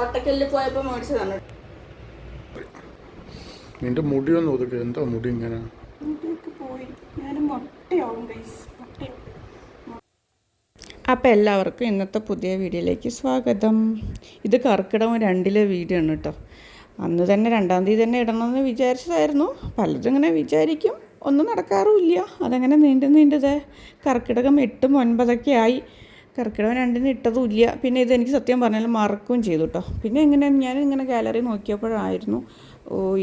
കോട്ടക്കലിൽ പോയപ്പോൾ മേടിച്ചതാണ്. നിന്റെ മുടി ഒന്ന് ഒതുക്കുക. എന്താ മുടി ഇങ്ങനെ? മുടിയൊക്കെ പോയി. ഞാൻ മുട്ടയാവും ഗൈസ്. അപ്പോൾ എല്ലാവർക്കും ഇന്നത്തെ പുതിയ വീഡിയോയിലേക്ക് സ്വാഗതം. ഇത് കർക്കിടകം 2 വീഡിയോ ആണ് കേട്ടോ. അന്ന് തന്നെ 2-ാം തീയതി തന്നെ ഇടണമെന്ന് വിചാരിച്ചതായിരുന്നു. പലതും ഇങ്ങനെ വിചാരിക്കും, ഒന്നും നടക്കാറുമില്ല. അതങ്ങനെ നീണ്ടത് കർക്കിടകം 8, 9 ആയി. കർക്കിടകം 2 ഇട്ടതുമില്ല. പിന്നെ ഇതെനിക്ക് സത്യം പറഞ്ഞാൽ മറക്കുകയും ചെയ്തു കേട്ടോ. പിന്നെ ഞാനിങ്ങനെ ഗാലറി നോക്കിയപ്പോഴായിരുന്നു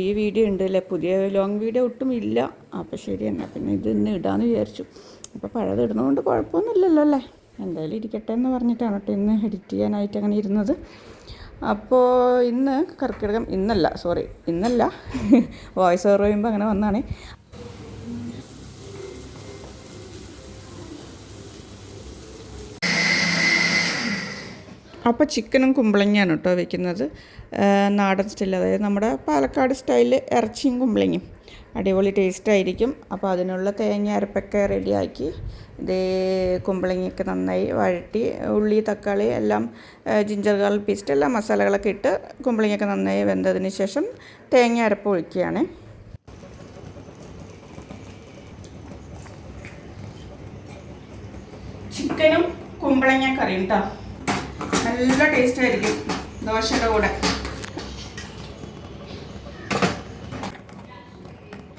ഈ വീഡിയോ ഉണ്ടല്ലേ, പുതിയ ലോങ് വീഡിയോ ഒട്ടും ഇല്ല. അപ്പോൾ ശരി എന്നാ പിന്നെ ഇത് ഇന്ന് ഇടാമെന്ന് വിചാരിച്ചു. അപ്പോൾ പഴയത് ഇടുന്നതുകൊണ്ട് കുഴപ്പമൊന്നുമില്ലല്ലോ അല്ലേ, എന്തായാലും ഇരിക്കട്ടെ എന്ന് പറഞ്ഞിട്ടാണ് കേട്ടോ ഇന്ന് എഡിറ്റ് ചെയ്യാനായിട്ട് അങ്ങനെ ഇരുന്നത്. അപ്പോൾ ഇന്ന് കർക്കിടകം ഇന്നല്ല വോയിസ് ഓവർ ചെയ്യുമ്പോൾ അങ്ങനെ വന്നാണ്. അപ്പോൾ ചിക്കനും കുമ്പളങ്ങയാണ് കേട്ടോ വെക്കുന്നത്, നാടൻ സ്റ്റൈൽ, അതായത് നമ്മുടെ പാലക്കാട് സ്റ്റൈലിൽ ഇറച്ചിയും കുമ്പളങ്ങയും അടിപൊളി ടേസ്റ്റ് ആയിരിക്കും. അപ്പോൾ അതിനുള്ള തേങ്ങ അരപ്പൊക്കെ റെഡിയാക്കി ഇതേ കുമ്പളങ്ങയൊക്കെ നന്നായി വഴറ്റി ഉള്ളി തക്കാളി എല്ലാം ജിഞ്ചർ ഗാർലിക് പേസ്റ്റ് എല്ലാം മസാലകളൊക്കെ ഇട്ട് കുമ്പളങ്ങയൊക്കെ നന്നായി വെന്തതിന് ശേഷം തേങ്ങ അരപ്പ് ഒഴിക്കുകയാണ്. ചിക്കനും കുമ്പളങ്ങ കറിയും കേട്ടോ, നല്ല ടേസ്റ്റ് ആയിരിക്കും ദോശയുടെ കൂടെ.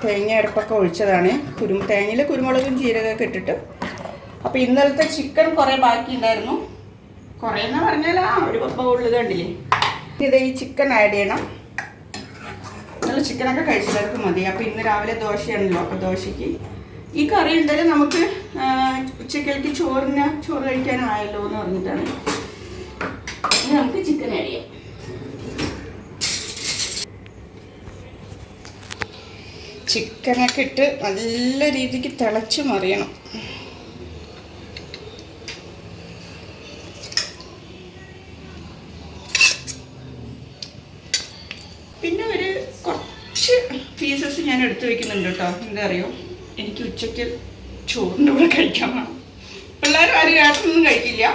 തേങ്ങ അരപ്പൊക്കെ ഒഴിച്ചതാണ്, തേങ്ങയിൽ കുരുമുളകും ജീരകമൊക്കെ ഇട്ടിട്ട്. അപ്പോൾ ഇന്നലത്തെ ചിക്കൻ കുറേ ബാക്കി ഉണ്ടായിരുന്നു. കുറേ എന്ന് പറഞ്ഞാൽ ഒരു ബൗളിൽ കണ്ടില്ലേ. ഇത് ഈ ചിക്കൻ ആഡ് ചെയ്യണം. ഇന്നലെ ചിക്കനൊക്കെ കഴിച്ചവർക്ക് മതി. അപ്പോൾ ഇന്ന് രാവിലെ ദോശയാണല്ലോ, അപ്പോൾ ദോശയ്ക്ക് ഈ കറി ഉണ്ടെങ്കിൽ നമുക്ക് ഉച്ചക്കലേക്ക് ചോറ് കഴിക്കാനായല്ലോ എന്ന് പറഞ്ഞിട്ടാണ്. ഇനി നമുക്ക് ചിക്കൻ ആഡ് ചെയ്യാം. ചിക്കനൊക്കെ ഇട്ട് നല്ല രീതിക്ക് തിളച്ച് മറിയണം. പിന്നെ ഒരു കുറച്ച് പീസസ് ഞാൻ എടുത്ത് വെക്കുന്നുണ്ട് കേട്ടോ. എന്താ അറിയോ, എനിക്ക് ഉച്ചയ്ക്ക് ചോറിൻ്റെ കൂടെ കഴിക്കാൻ വേണം. പിള്ളേരും ആരും ഏട്ടനൊന്നും കഴിക്കില്ല.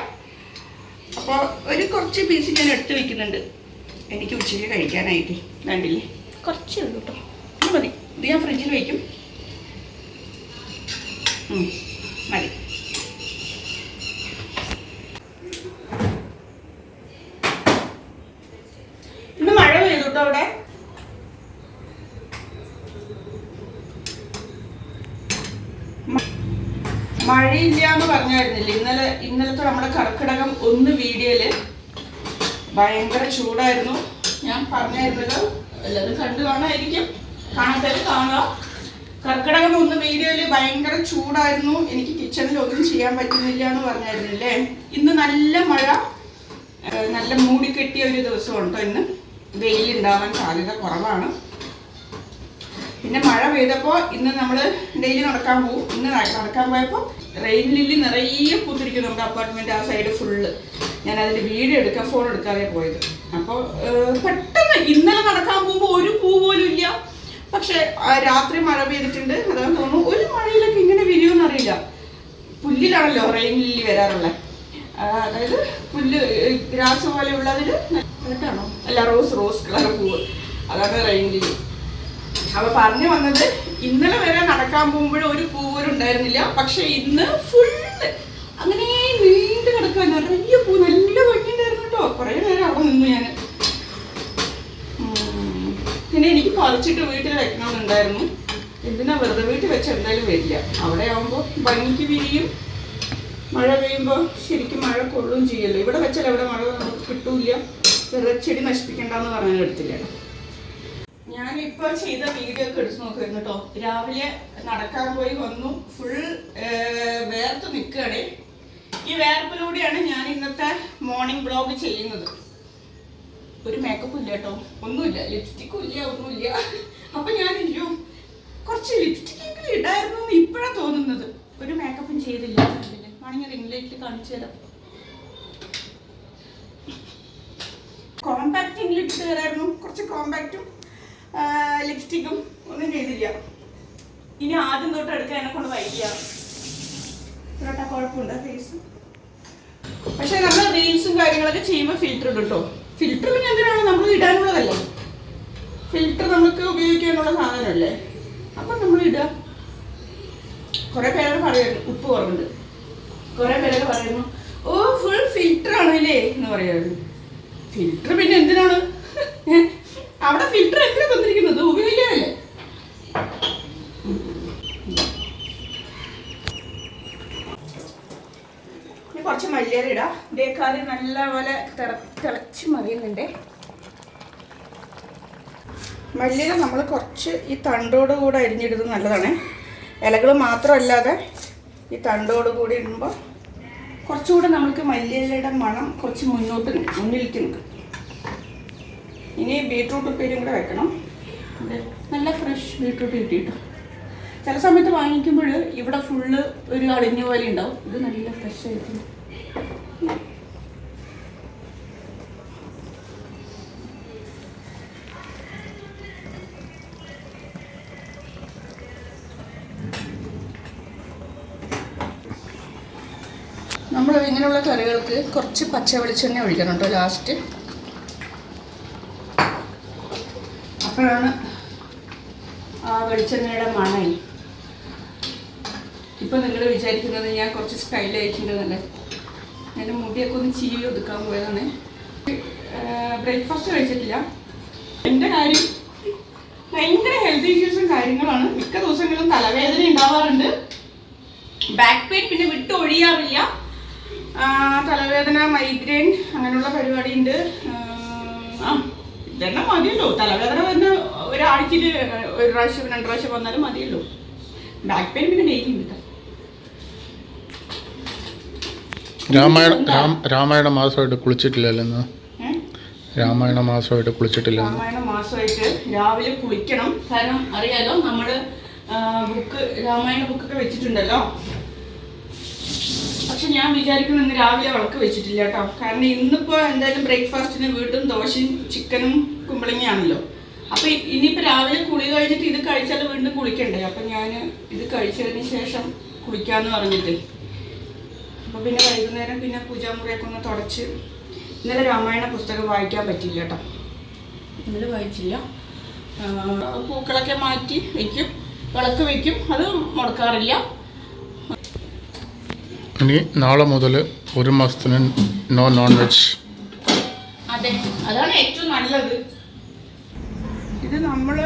അപ്പോൾ ഒരു കുറച്ച് പീസ് ഞാൻ എടുത്ത് വെക്കുന്നുണ്ട് എനിക്ക് ഉച്ചയ്ക്ക് കഴിക്കാനായിട്ട്. വേണ്ടില്ലേ, കുറച്ചേ ഉള്ളൂ കേട്ടോ, ഇത് മതി. ഇത് ഞാൻ ഫ്രിഡ്ജിൽ വയ്ക്കും, മതി. ഇന്ന് മഴ പെയ്തു കേട്ടോ അവിടെ. മഴയില്ല എന്ന് പറഞ്ഞായിരുന്നില്ലേ ഇന്നലത്തെ നമ്മുടെ കർക്കിടകം 1 വീഡിയോയില് ഭയങ്കര ചൂടായിരുന്നു. ഞാൻ പറഞ്ഞായിരുന്നല്ലോ, എല്ലാവരും കണ്ടു കാണാതിരിക്കും, കാണാത്തവര് കാണുക. കർക്കിടകം 1 വീഡിയോയില് ഭയങ്കര ചൂടായിരുന്നു, എനിക്ക് കിച്ചണിൽ ഒന്നും ചെയ്യാൻ പറ്റുന്നില്ല എന്ന് പറഞ്ഞായിരുന്നില്ലേ. ഇന്ന് നല്ല മഴ, നല്ല മൂടിക്കെട്ടിയ ഒരു ദിവസമുണ്ടോ. ഇന്ന് വെയിലുണ്ടാവാൻ സാധ്യത കുറവാണ്. പിന്നെ മഴ പെയ്തപ്പോൾ ഇന്ന് നമ്മൾ ഡെയിലി നടക്കാൻ പോകും. ഇന്ന് നടക്കാൻ പോയപ്പോൾ റെയിൻ ലില്ലി നിറയെ പൂത്തിരിക്കും നമ്മുടെ അപ്പാർട്ട്മെൻറ്റ് ആ സൈഡ് ഫുള്ള്. ഞാൻ അതിൻ്റെ വീഡിയോ എടുക്കാൻ ഫോൺ എടുക്കാതെ പോയത്. അപ്പോൾ പെട്ടെന്ന് ഇന്നലെ നടക്കാൻ പോകുമ്പോൾ ഒരു പൂ പോലും ഇല്ല. പക്ഷെ രാത്രി മഴ പെയ്തിട്ടുണ്ട്, അതാണ് തോന്നുന്നു. ഒരു മഴയിലൊക്കെ ഇങ്ങനെ വിരിയുമെന്ന് അറിയില്ല. പുല്ലിലാണല്ലോ റെയിൻ ലില്ലി വരാറുള്ളത്, അതായത് പുല്ല് ഗ്രാസ് പോലെ ഉള്ളതിൽ കേട്ടാണോ, അല്ല റോസ് കളർ പൂവ്, അതാണ് റെയിൻ ലില്ലി. അപ്പൊ പറഞ്ഞു വന്നത്, ഇന്നലെ വരെ നടക്കാൻ പോകുമ്പോഴും ഒരു പൂവരും ഉണ്ടായിരുന്നില്ല. പക്ഷെ ഇന്ന് ഫുള്ള് അങ്ങനെ നീണ്ടു കിടക്കാൻ നിറയെ പൂ, നല്ല ഭംഗിയുണ്ടായിരുന്നു കേട്ടോ. കുറെ നേരം അവിടെ നിന്നു ഞാൻ. പിന്നെ എനിക്ക് പറിച്ചിട്ട് വീട്ടിൽ വെക്കണമെന്നുണ്ടായിരുന്നു. എന്തിനാ വെറുതെ വീട്ടിൽ വെച്ച് എന്തായാലും വരില്ല. അവിടെ ആവുമ്പോൾ ഭംഗിക്ക് വിരിയും. മഴ പെയ്യുമ്പോൾ ശരിക്കും മഴ കൊള്ളുകയും ചെയ്യല്ലോ. ഇവിടെ വെച്ചാൽ എവിടെ മഴ നമുക്ക് കിട്ടൂല. വെറുതെ ചെടി നശിപ്പിക്കണ്ടെന്ന് പറഞ്ഞാൽ എടുത്തില്ല. ഞാനിപ്പോൾ ചെയ്ത വീഡിയോ ഒക്കെ എടുത്ത് നോക്കുമായിരുന്നു കേട്ടോ. രാവിലെ നടക്കാൻ പോയി വന്നു, ഫുൾ വേർത്ത് നിൽക്കുകയാണ്. ഈ വേർപ്പിലൂടെയാണ് ഞാൻ ഇന്നത്തെ മോർണിംഗ് ബ്ലോഗ് ചെയ്യുന്നത്. ഒരു മേക്കപ്പും ഇല്ല കേട്ടോ, ഒന്നുമില്ല, ലിപ്സ്റ്റിക്കും ഇല്ല, ഒന്നുമില്ല. അപ്പൊ ഞാൻ കുറച്ച് ലിപ്സ്റ്റിക് എങ്കിലും ഇടായിരുന്നു എന്ന് ഇപ്പോഴാണ് തോന്നുന്നത്. ഒരു മേക്കപ്പും ചെയ്തില്ല. വേണമെങ്കിൽ റിംഗ് ലൈറ്റിൽ കാണിച്ചു തരാം. കോമ്പാക്ട് എങ്കിലും ഇട്ട് തരായിരുന്നു. കുറച്ച് കോമ്പാക്റ്റും ലിപ്സ്റ്റിക്കും ഒന്നും ചെയ്തില്ല. ഇനി ആദ്യം തൊട്ട് എടുക്കാൻ എന്നെ കൊണ്ട് വൈകിയ കുഴപ്പമുണ്ട് ഫേസ്. പക്ഷെ നമ്മൾ റീൽസും കാര്യങ്ങളൊക്കെ ചെയ്യുമ്പോൾ ഫിൽറ്റർ ഇടും കേട്ടോ. ഫിൽറ്റർ പിന്നെ എന്തിനാണ് നമ്മൾ ഇടാനുള്ളതല്ലേ, ഫിൽറ്റർ നമുക്ക് ഉപയോഗിക്കാനുള്ള സാധനമല്ലേ, അപ്പം നമ്മൾ ഇടുക. കുറേ പേരൊക്കെ പറയുന്നു ഉപ്പ് കുറവുണ്ട്, കുറേ പേരൊക്കെ പറയുന്നു ഓ ഫുൾ ഫിൽറ്റർ ആണല്ലേ എന്ന് പറയുമായിരുന്നു. ഫിൽറ്റർ പിന്നെ എന്തിനാണ് അവിടെ ഫിൽറ്റർ എന്തിനാ തന്നിരിക്കുന്നത്? ഉപയോഗിക്കാനല്ലേ. ഇനി കുറച്ച് മല്ലിയില ഇടാം. ഇതേക്കാൾ നല്ലപോലെ തിളച്ച് മറിയുന്നുണ്ട്. മല്ലിയില നമ്മൾ കുറച്ച് ഈ തണ്ടോട് കൂടെ അരിഞ്ഞിടുന്നത് നല്ലതാണ്. ഇലകൾ മാത്രമല്ലാതെ ഈ തണ്ടോട് കൂടി ഇടുമ്പോൾ കുറച്ചുകൂടെ നമുക്ക് മല്ലിയിലയുടെ മണം കുറച്ച് മുന്നിലേക്ക് നിൽക്കും. ഇനി ബീട്രൂട്ട് ഉപ്പേരിയും കൂടെ വെക്കണം. നല്ല ഫ്രഷ് ബീട്രൂട്ട് കിട്ടിയിട്ടു. ചില സമയത്ത് വാങ്ങിക്കുമ്പോൾ ഇവിടെ ഫുള്ള് ഒരു അളിഞ്ഞ പോലെ ഉണ്ടാവും. ഇത് നല്ല ഫ്രഷ് ആയിരിക്കും. നമ്മൾ ഇങ്ങനെയുള്ള കറികൾക്ക് കുറച്ച് പച്ച വെളിച്ചെണ്ണ ഒഴിക്കണം കേട്ടോ ലാസ്റ്റ്. അപ്പോഴാണ് ആ വെളിച്ചെണ്ണയുടെ മണം. ഇപ്പം നിങ്ങൾ വിചാരിക്കുന്നത് ഞാൻ കുറച്ച് സ്റ്റൈലായിട്ടുണ്ടെന്നല്ലേ. എൻ്റെ മുടിയൊക്കെ ഒന്ന് ചീവി ഒതുക്കാൻ പോയതാണ്. ബ്രേക്ക്ഫാസ്റ്റ് കഴിച്ചിട്ടില്ല. എൻ്റെ കാര്യം ഭയങ്കര ഹെൽത്ത് ഇഷ്യൂസും കാര്യങ്ങളാണ്. മിക്ക ദിവസങ്ങളും തലവേദന ഉണ്ടാവാറുണ്ട്, ബാക്ക് പെയിൻ പിന്നെ വിട്ട് ഒഴിയാറില്ല, തലവേദന, മൈഗ്രെയിൻ അങ്ങനെയുള്ള പരിപാടി ഉണ്ട്. ഇതെല്ലാം മതിയല്ലോ. തലവേദന വന്ന് ഒരാഴ്ചയിൽ ഒരു പ്രാവശ്യം 2 പ്രാവശ്യം വന്നാലും മതിയല്ലോ. ബാക്ക് പെയിൻ പിന്നെ ഡെയിലി ഉണ്ട്. രാമായണ മാസമായിട്ട് കുളിച്ചിട്ടില്ലല്ലോ. രാമായണ മാസമായിട്ട് കുളിച്ചിട്ടില്ല. രാമായണ മാസമായിട്ട് രാവിലെ കുളിക്കണം. കാരണം അറിയാലോ നമ്മുടെ രാമായണ ബുക്കൊക്കെ വെച്ചിട്ടുണ്ടല്ലോ. പക്ഷെ ഞാൻ വിചാരിക്കുന്നു ഇന്ന് രാവിലെ വിളക്ക് വെച്ചിട്ടില്ല കേട്ടോ. കാരണം ഇന്നിപ്പോൾ എന്തായാലും ബ്രേക്ക്ഫാസ്റ്റിന് വീണ്ടും ദോശയും ചിക്കനും കുമ്പളങ്ങയാണല്ലോ. അപ്പോൾ ഇനിയിപ്പോൾ രാവിലെ കുളി കഴിഞ്ഞിട്ട് ഇത് കഴിച്ചാൽ വീണ്ടും കുളിക്കണ്ടേ. അപ്പം ഞാൻ ഇത് കഴിച്ചതിന് ശേഷം കുളിക്കാമെന്ന് പറഞ്ഞിട്ട്. അപ്പോൾ പിന്നെ വൈകുന്നേരം പിന്നെ പൂജാമുറിയൊക്കെ ഒന്ന് തുടച്ച്. ഇന്നലെ രാമായണ പുസ്തകം വായിക്കാൻ പറ്റില്ല കേട്ടോ. ഇന്നലെ വായിച്ചില്ല. പൂക്കളൊക്കെ മാറ്റി വയ്ക്കും, വിളക്ക് വയ്ക്കും, അത് മുടക്കാറില്ല. ഇനി നാളെ മുതൽ 1 മാസത്തിന് നോൺ വെജ്. അതെ, അതാണ് ഏറ്റവും നല്ലത്. ഇത് നമ്മൾ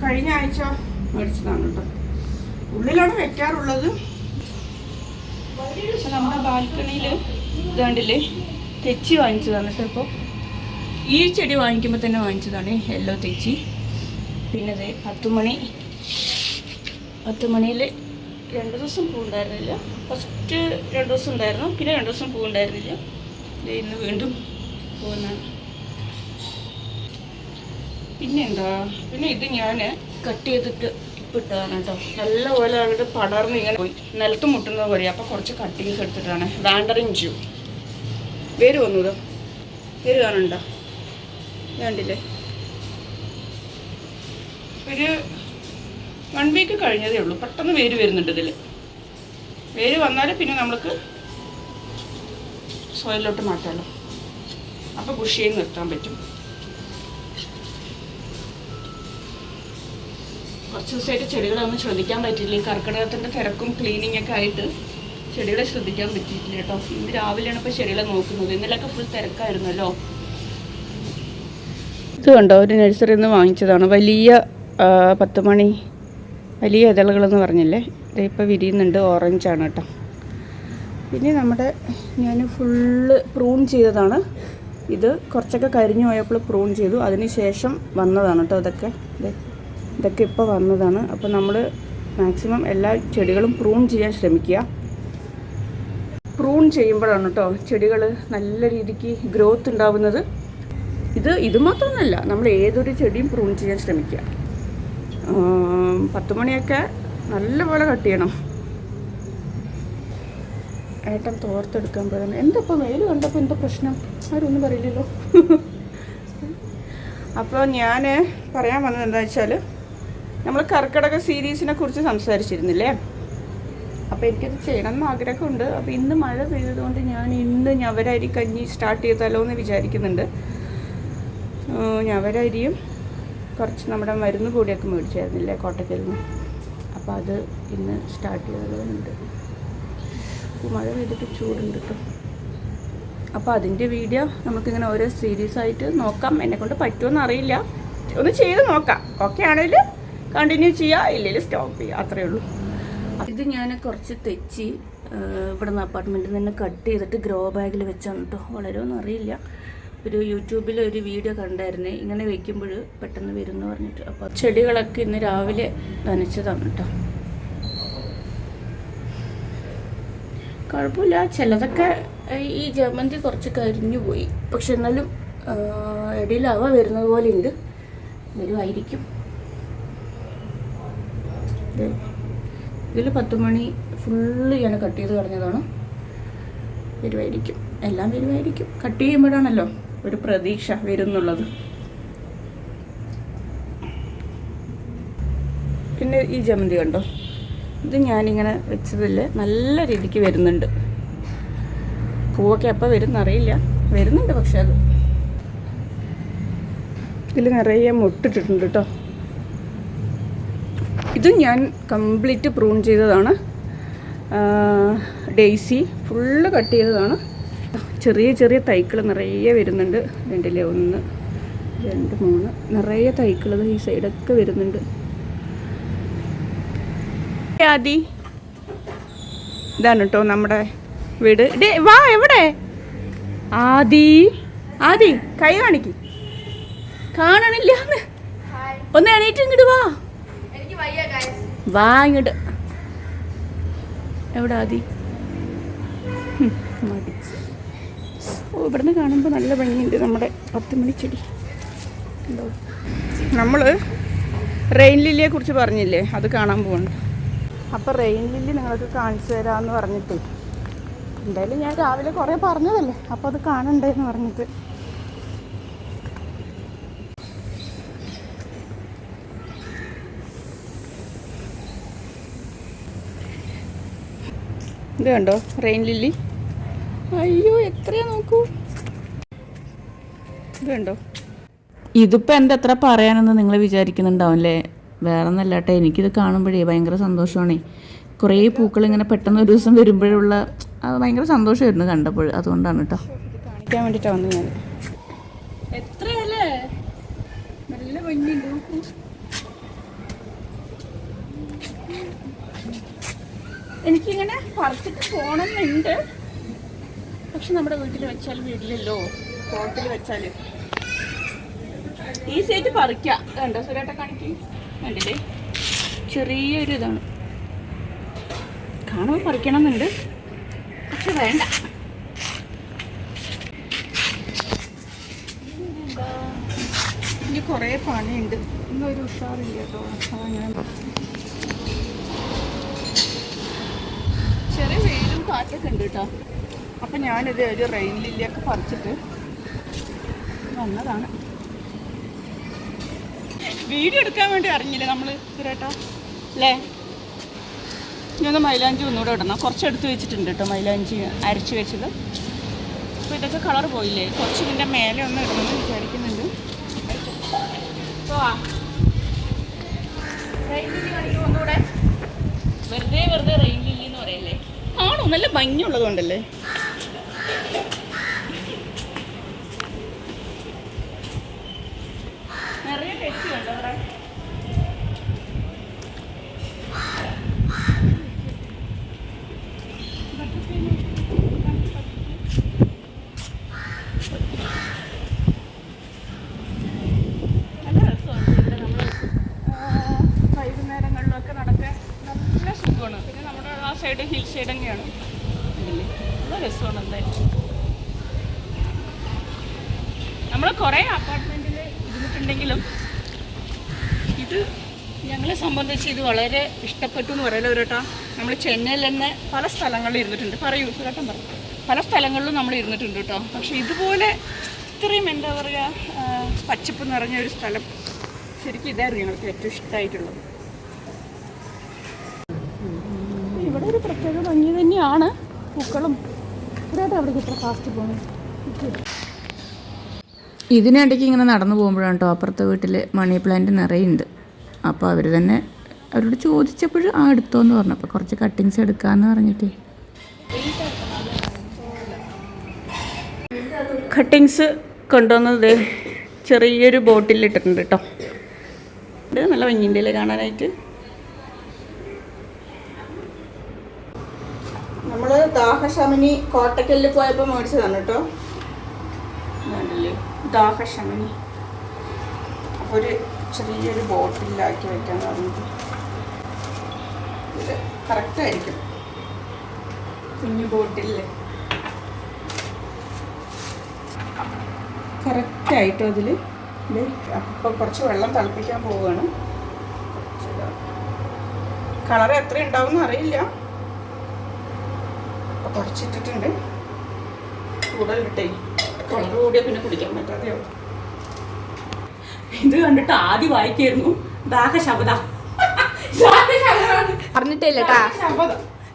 കഴിഞ്ഞ ആഴ്ച മേടിച്ചതാണ് കേട്ടോ. ഉള്ളിലാണ് വെക്കാറുള്ളത്. നമ്മുടെ ബാൽക്കണിയിൽ ഇതാണ്ടില്ലേ തെച്ചി വാങ്ങിച്ചതാണ് കേട്ടോ. ഇപ്പോൾ ഈ ചെടി വാങ്ങിക്കുമ്പോൾ തന്നെ വാങ്ങിച്ചതാണ് യെല്ലോ തെച്ചി. പിന്നെ ഇത് 10 മണിയിൽ 2 ദിവസം പൂവുണ്ടായിരുന്നില്ല. ഫസ്റ്റ് 2 ദിവസം ഉണ്ടായിരുന്നു, പിന്നെ 2 ദിവസം പൂവുണ്ടായിരുന്നില്ല. ഇന്ന് വീണ്ടും പോകുന്നതാണ്. പിന്നെ ഇത് ഞാൻ കട്ട് ചെയ്തിട്ട് ഇപ്പിട്ടതാണ് കേട്ടോ. നല്ലപോലെ അങ്ങോട്ട് പടർന്ന് ഇങ്ങനെ പോയി നിലത്ത് മുട്ടുന്ന പോലെ. അപ്പോൾ കുറച്ച് കട്ടിങ്സ് എടുത്തിട്ടാണ്. വാണ്ടറിങ് ജ്യൂ വേര് വന്നത്. വേര് കാണണ്ട, വേണ്ടില്ലേ. ഒരു 1 വീക്ക് കഴിഞ്ഞതേ ഉള്ളൂ. പെട്ടെന്ന് വേര് വരുന്നുണ്ട് ഇതിൽ. വേര് വന്നാൽ പിന്നെ നമ്മൾക്ക് സോയിലോട്ട് മാറ്റാമല്ലോ. അപ്പോൾ ബുഷ് ചെയ്ത് നിർത്താൻ പറ്റും. കുറച്ച് ദിവസമായിട്ട് ചെടികളെ ഒന്നും ശ്രദ്ധിക്കാൻ പറ്റില്ല. ഈ കർക്കിടകത്തിൻ്റെ തിരക്കും ക്ലീനിങ് ഒക്കെ ആയിട്ട് ചെടികളെ ശ്രദ്ധിക്കാൻ പറ്റിയിട്ടില്ല കേട്ടോ. ഇന്ന് രാവിലെയാണ് ഇപ്പോൾ ചെടികളെ നോക്കുന്നത്. ഇന്നലെയൊക്കെ ഫുൾ തിരക്കായിരുന്നല്ലോ. ഇത് കണ്ടോ, ഒരു നഴ്സറിയിൽ നിന്ന് വാങ്ങിച്ചതാണ്. വലിയ 10 മണി വലിയ ഇതളുകളെന്ന് പറഞ്ഞില്ലേ, ഇതിപ്പോൾ വിരിയുന്നുണ്ട്. ഓറഞ്ചാണ് കേട്ടോ. പിന്നെ ഞാൻ ഫുള്ള് പ്രൂൺ ചെയ്തതാണ്. ഇത് കുറച്ചൊക്കെ കരിഞ്ഞു പോയപ്പോൾ പ്രൂൺ ചെയ്തു. അതിന് ശേഷം വന്നതാണ് കേട്ടോ. ഇതൊക്കെ ഇപ്പോൾ വന്നതാണ്. അപ്പോൾ നമ്മൾ മാക്സിമം എല്ലാ ചെടികളും പ്രൂൺ ചെയ്യാൻ ശ്രമിക്കുക. പ്രൂൺ ചെയ്യുമ്പോഴാണ് കേട്ടോ ചെടികൾ നല്ല രീതിക്ക് ഗ്രോത്ത് ഉണ്ടാവുന്നത്. ഇത് മാത്രമൊന്നുമല്ല, നമ്മൾ ഏതൊരു ചെടിയും പ്രൂൺ ചെയ്യാൻ ശ്രമിക്കുക. 10 മണിയൊക്കെ നല്ലപോലെ കട്ട് ചെയ്യണം. ഏട്ടൻ തോർത്തെടുക്കാൻ പോയതാണ്. എന്തപ്പോൾ വെയിൽ കണ്ടപ്പോൾ എന്താ പ്രശ്നം? ആരൊന്നും പറയില്ലല്ലോ. അപ്പോൾ ഞാൻ പറയാൻ വന്നത് എന്താ വെച്ചാൽ, നമ്മൾ കർക്കിടക സീരീസിനെ കുറിച്ച് സംസാരിച്ചിരുന്നില്ലേ. അപ്പോൾ എനിക്കത് ചെയ്യണമെന്ന് ആഗ്രഹമുണ്ട്. അപ്പോൾ ഇന്ന് മഴ പെയ്തതുകൊണ്ട് ഞാൻ ഇന്ന് ഞവരരി കഞ്ഞി സ്റ്റാർട്ട് ചെയ്താലോ എന്ന് വിചാരിക്കുന്നുണ്ട്. ഞവരരിയും കുറച്ച് നമ്മുടെ മരുന്ന് പൊടിയൊക്കെ മേടിച്ചായിരുന്നില്ലേ കോട്ടയ്ക്കലിൽ നിന്ന്. അപ്പോൾ അത് ഇന്ന് സ്റ്റാർട്ട് ചെയ്തതുണ്ട്. മഴ പെയ്തിട്ട് ചൂടുണ്ട് കേട്ടോ. അപ്പോൾ അതിൻ്റെ വീഡിയോ നമുക്കിങ്ങനെ ഓരോ സീരീസ് ആയിട്ട് നോക്കാം. എന്നെക്കൊണ്ട് പറ്റുമെന്ന് അറിയില്ല, ഒന്ന് ചെയ്ത് നോക്കാം. ഓക്കെ ആണെങ്കിൽ കണ്ടിന്യൂ ചെയ്യുക, ഇല്ലെങ്കിൽ സ്റ്റോപ്പ് ചെയ്യുക, അത്രയേ ഉള്ളൂ. ഇത് ഞാൻ കുറച്ച് തെച്ചി ഇവിടെ നിന്ന് അപ്പാർട്ട്മെൻറ്റിൽ നിന്ന് കട്ട് ചെയ്തിട്ട് ഗ്രോ ബാഗിൽ വെച്ചാണ് കേട്ടോ. വളരുമെന്ന് അറിയില്ല. ഒരു യൂട്യൂബിൽ ഒരു വീഡിയോ കണ്ടായിരുന്നേ, ഇങ്ങനെ വെക്കുമ്പോൾ പെട്ടെന്ന് വരുമെന്ന് പറഞ്ഞിട്ട്. അപ്പോൾ ചെടികളൊക്കെ ഇന്ന് രാവിലെ നനച്ചതാണ് കേട്ടോ. കുഴപ്പമില്ല, ചിലതൊക്കെ ഈ ജമന്തി കുറച്ച് കരിഞ്ഞു പോയി. പക്ഷെ എന്നാലും ഇടയിൽ അവ വരുന്നത് പോലെ ഉണ്ട്, വരുമായിരിക്കും. ഇതിൽ 10 മണി ഫുള്ള് ഞാൻ കട്ട് ചെയ്ത് കളഞ്ഞതാണ്. വരുമായിരിക്കും, എല്ലാം വരുമായിരിക്കും. കട്ട് ചെയ്യുമ്പോഴാണല്ലോ ഒരു പ്രതീക്ഷ വരുന്നുള്ളത്. പിന്നെ ഈ ജമന്തി കണ്ടോ, ഇത് ഞാനിങ്ങനെ വെച്ചതിൽ നല്ല രീതിക്ക് വരുന്നുണ്ട്. പൂവൊക്കെ എപ്പോൾ വരുന്നറിയില്ല, വരുന്നുണ്ട്. പക്ഷെ അത് ഇതിൽ നിറയെ മുട്ടിട്ടിട്ടുണ്ട് കേട്ടോ. ഇത് ഞാൻ കംപ്ലീറ്റ് പ്രൂൺ ചെയ്തതാണ്. ഡെയ്സി ഫുള്ള് കട്ട് ചെയ്തതാണ്. ചെറിയ ചെറിയ തൈക്കൾ നിറയെ വരുന്നുണ്ട്. 2, 1, 2, 3 നിറയെ തൈക്കൾ ഈ സൈഡൊക്കെ വരുന്നുണ്ട്. ആദി ഇതാണ് കേട്ടോ നമ്മുടെ വീട്. വാ, എവിടെ ആദി? ആദി കൈ കാണിക്ക്, കാണണില്ല. ഒന്ന് എണീറ്റ് ഇങ്ങോട്ട് വാ, വാ ഇങ്ങോട്ട്. എവിടെ ആദി? മടിച്ച്. ഓ, ഇവിടുന്ന് കാണുമ്പോൾ നല്ല ഭംഗിയുണ്ട് നമ്മുടെ 10 മണി ചെടി. ഉണ്ടോ? നമ്മൾ റെയിൻ ലില്ലിയെ കുറിച്ച് പറഞ്ഞില്ലേ, അത് കാണാൻ പോകണ്ട. അപ്പോൾ റെയിൻ ലില്ലി നിങ്ങൾക്ക് കാണിച്ചു തരാമെന്ന് പറഞ്ഞിട്ട്, എന്തായാലും ഞാൻ രാവിലെ കുറേ പറഞ്ഞതല്ലേ, അപ്പോൾ അത് കാണണ്ടേന്ന് പറഞ്ഞിട്ട്. ഇത് കണ്ടോ റെയിൻ ലില്ലി? അയ്യോ, എത്രയാ നോക്കൂ. ഇത് കണ്ടോ? ഇതിപ്പോൾ എന്താ എത്ര പറയാനെന്ന് നിങ്ങൾ വിചാരിക്കുന്നുണ്ടാവും അല്ലേ? വേറെ ഒന്നല്ലാട്ടെ, എനിക്കിത് കാണുമ്പോഴേ ഭയങ്കര സന്തോഷമാണേ. കുറേ പൂക്കൾ ഇങ്ങനെ പെട്ടെന്ന് ഒരു ദിവസം വരുമ്പോഴുള്ള അത് ഭയങ്കര സന്തോഷമായിരുന്നു കണ്ടപ്പോൾ. അതുകൊണ്ടാണ് കേട്ടോ, കാണിക്കാൻ വേണ്ടിയിട്ടാണ് വന്നത് ഞാൻ. എത്രയല്ലേ, നല്ല ഭംഗിയുണ്ട്. എനിക്കിങ്ങനെ പറിച്ചിട്ട് പോകണമെന്നുണ്ട്, പക്ഷെ നമ്മുടെ വീട്ടിൽ വെച്ചാൽ വീട്ടിലല്ലോ, തോട്ടിൽ വെച്ചാൽ ഈസി ആയിട്ട് പറിക്കാം. കണ്ടോ സുരേട്ട കാണിക്ക്, കണ്ടില്ലേ? ചെറിയൊരു ഇതാണ്, കാണുമ്പോൾ പറിക്കണമെന്നുണ്ട്, പക്ഷെ വേണ്ട. ഇനി കുറേ പണിയുണ്ട്, ഇന്നൊരു ഉഷാറില്ല കേട്ടോ. അതങ്ങനെ ചെറിയ വെയിലും കാറ്റൊക്കെ ഉണ്ട് കേട്ടോ. അപ്പം ഞാനിത് ഒരു റെയിൻ ലില്ലിയൊക്കെ പറിച്ചിട്ട് വന്നതാണ്. വീഡിയോ എടുക്കാൻ വേണ്ടി അറിഞ്ഞില്ലേ നമ്മൾ സുരേട്ടാ അല്ലേ? ഇനി മൈലാഞ്ചി ഒന്നുകൂടെ ഇടണം. കുറച്ച് എടുത്ത് വെച്ചിട്ടുണ്ട് കേട്ടോ മൈലാഞ്ചി അരച്ച് വെച്ചത്. അപ്പോൾ ഇതൊക്കെ കളർ പോയില്ലേ, കുറച്ച് ഇതിൻ്റെ മേലെ ഒന്ന് ഇടണമെന്ന് വിചാരിക്കുന്നുണ്ട്. റെയിൻ ലില്ലി കാണിക്കും ഒന്നുകൂടെ. വെറുതെ റെയിൻ ലില്ലി എന്ന് പറയല്ലേ? ആണോ, നല്ല ഭംഗിയുള്ളത് കൊണ്ടല്ലേ. നിറയെ തെച്ചി കണ്ടോ അവിടെ? നല്ല രസമാണ് ഇവിടെ നമ്മൾ വൈകുന്നേരങ്ങളിലൊക്കെ നടക്കാൻ നല്ല സുഖമാണ്. പിന്നെ നമ്മുടെ ആ സൈഡ് ഹിൽ സൈഡ് തന്നെയാണ്, നല്ല രസമാണ്. എന്തായാലും നമ്മൾ കുറേ അപ്പാർട്ട്മെൻറ്റിൽ ഇരുന്നിട്ടുണ്ടെങ്കിലും ഇത് ഞങ്ങളെ സംബന്ധിച്ച് ഇത് വളരെ ഇഷ്ടപ്പെട്ടു എന്ന് പറയല്ലോ കേട്ടോ. നമ്മൾ ചെന്നൈയിൽ തന്നെ പല സ്ഥലങ്ങളിൽ ഇരുന്നിട്ടുണ്ട്. പറയൂ സുരേട്ടൻ പറയും. പല സ്ഥലങ്ങളിലും നമ്മൾ ഇരുന്നിട്ടുണ്ട് കേട്ടോ. പക്ഷേ ഇതുപോലെ ഇത്രയും എന്താ പറയുക പച്ചപ്പ് നിറഞ്ഞ ഒരു സ്ഥലം ശരിക്കും ഇതായിരുന്നു ഞങ്ങൾക്ക് ഏറ്റവും ഇഷ്ടമായിട്ടുള്ളത്. ഇവിടെ ഒരു പ്രത്യേക ഭംഗി തന്നെയാണ്, പൂക്കളും. ഇവിടെ അവിടെ ഇത്ര ഫാസ്റ്റ് പോകണം. ഇതിനിടയ്ക്ക് ഇങ്ങനെ നടന്നു പോകുമ്പോഴാണ് കേട്ടോ അപ്പുറത്തെ വീട്ടിൽ മണി പ്ലാന്റ് നിറയുണ്ട്. അപ്പോൾ അവർ തന്നെ അവരോട് ചോദിച്ചപ്പോൾ എടുത്തോന്ന് പറഞ്ഞു. അപ്പോൾ കുറച്ച് കട്ടിങ്സ് എടുക്കാമെന്ന് പറഞ്ഞിട്ട് കട്ടിങ്സ് കൊണ്ടുവന്നത് ചെറിയൊരു ബോട്ടിലിട്ടിട്ടുണ്ട് കേട്ടോ. ഇത് നല്ല ഭംഗിയുണ്ടല്ലേ കാണാനായിട്ട്. നമ്മൾ ദാഹശമനി കോട്ടക്കല്ലിൽ പോയപ്പോൾ മേടിച്ചതാണ് കേട്ടോ. ദാഹശമനി അപ്പോൾ ഒരു ചെറിയൊരു ബോട്ടിലാക്കി വെക്കാൻ പറഞ്ഞത് ഇത് കറക്റ്റായിരിക്കും. കുഞ്ഞു ബോട്ടിലിൽ കറക്റ്റായിട്ടും അതിൽ അപ്പോൾ കുറച്ച് വെള്ളം തിളപ്പിക്കാൻ പോവുകയാണ്. കളർ എത്ര ഉണ്ടാവും അറിയില്ല. അപ്പോൾ കുറച്ചിട്ടിട്ടുണ്ട്. കൂടുതലിട്ടേ കളർ കൂടിയാൽ പിന്നെ കുടിക്കാൻ പറ്റാതെയാവും. ഇത് കണ്ടിട്ട് ആദ്യം വായിക്കായിരുന്നു ദാഹശബദ. പറഞ്ഞിട്ടില്ല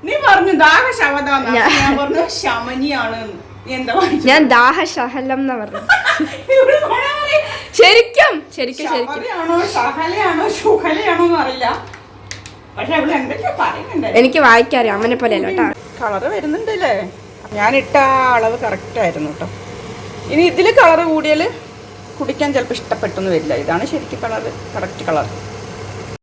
നീ പറഞ്ഞു ദാഹശബദ, ഞാൻ പറഞ്ഞു ശമനിയാണ്. എന്താ ഞാൻ ദാഹശഹലം എന്നാ പറഞ്ഞു. ശരിക്കും ശരിക്കും ശരിക്കും ശഹലയാണോ ശുഹലയാണോ എന്ന് അറിയില്ല. പക്ഷെ അവിടെ എന്തൊക്കെയാ പറയുന്നുണ്ട്. എനിക്ക് വായിക്കാറിയാം അമ്മനെ പോലെയല്ല കേട്ടോ. കളറ് വരുന്നുണ്ടല്ലേ. ഞാനിട്ട അളവ് കറക്റ്റായിരുന്നു കേട്ടോ. ഇനി ഇതിൽ കളറ് കൂടിയാൽ കുടിക്കാൻ ചിലപ്പോൾ ഇഷ്ടപ്പെട്ടൊന്നും വരില്ല. ഇതാണ് ശരിക്കും കളറ്, കറക്റ്റ് കളർ.